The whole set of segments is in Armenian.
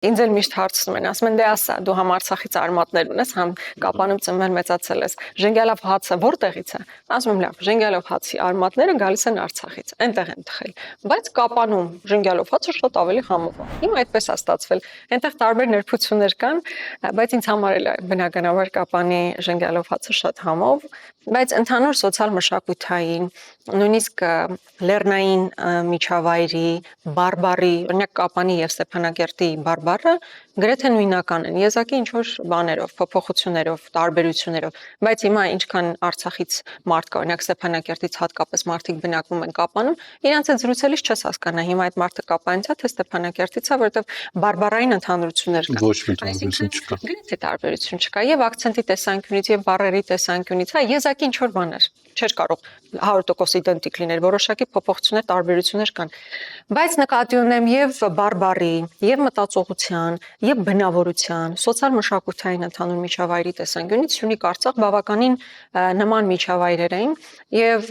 Ինձ էլ միշտ հարցնում են, ասում են դե ասա, դու համ Արցախից արմատներ ունես, համ Կապանում ծնվել մեծացել ես։ Ժենգյալով հացը որտեղից է։ Ասում եմ լավ, ժենգյալով հացի արմատները գալիս են Արցախից, այնտեղ են թխել։ Բայց Կապանում ժենգյալով հացը շատ ավելի համով է։ Հիմա այդպես է ստացվել։ Այնտեղ տարբեր նրբություններ կան, բայց ինձ համար էլ է բնականաբար Կապանի ժենգյալով հացը շատ համով, բայց ընդհանուր սոցիալ-մշակութային, նույնիսկ լեռնային միջավայրի, բարբարի, օրինակ Կապանի եւ Ստեփանակերտի բարբառը գրեթե նույնական են, եզակի ինչ-որ բաներով, փոփոխություններով, տարբերություններով, բայց հիմա ինչքան Արցախից մարդ կա, օրինակ Ստեփանակերտից հատկապես մարդիկ բնակվում են Կապանում, իրանց այդ զրուցելիս չես հասկանա, հիմա այդ մարդը Կապանից է, թե Ստեփանակերտից է, որովհետեւ բարբառային ընդհանրություններ կան։ Ոչ մի տարբերություն չկա։ Գրեթե տարբերություն չկա եւ ակցենտի տեսանկյունից եւ բառերի տեսանկյունից, հա, եզակի ինչ-որ բաներ չէր կարող 100% իդենտիկ լինել, որոշակի փոփոխություններ, տարբերություններ կան։ Բայց նկատի ունեմ եւ բարբառի, եւ մտածողության, եւ բնավորության, սոցիալ-մշակութային ընդհանուր միջավայրի տեսանկյունից Սյունիք Արցախ բավականին նման միջավայրեր էին եւ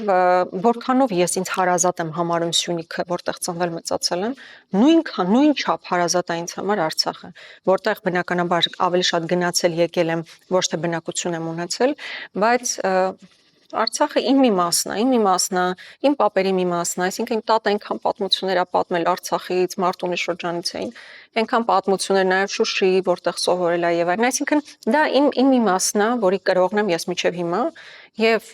որքանով ես ինձ հարազատ եմ համարում Սյունիքը, որտեղ ծնվել մեծացել եմ, նույն չափ հարազատ է ինձ համար Արցախը, որտեղ բնականաբար ավելի շատ գնացել եկել եմ, ոչ թե բնակություն եմ ունեցել, բայց Արցախը իմ մի մասն է, իմ պապերի մի մասն է, այսինքն իմ տատը այնքան պատմություններ է պատմել Արցախից, Մարտունի շրջանից էին, այնքան պատմություններ նաև Շուշի, որտեղ սովորել է եւ այլն, այսինքն դա իմ մի մասն է, որի կրողն եմ ես մինչեւ հիմա եւ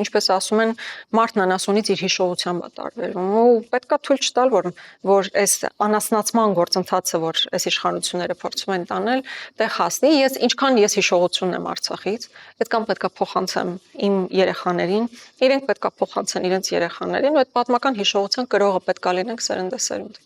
ինչպես ասում են, մարդն անասունից իր հիշողությամբ է տարբերվում ու պետքա թույլ չտալ, որ այս անասնացման գործընթացը, որ այս իշխանությունները փորձում են տանել, տեղ հասնի, ինչքան ես հիշողություն եմ Արցախից, պետքա փոխանցեմ իմ երեխաներին, իրենք պետքա փոխանցեն իրենց երեխաներին ու այդ պատմական հիշողության կրողը պետքա լինենք սերնդեսերունդ։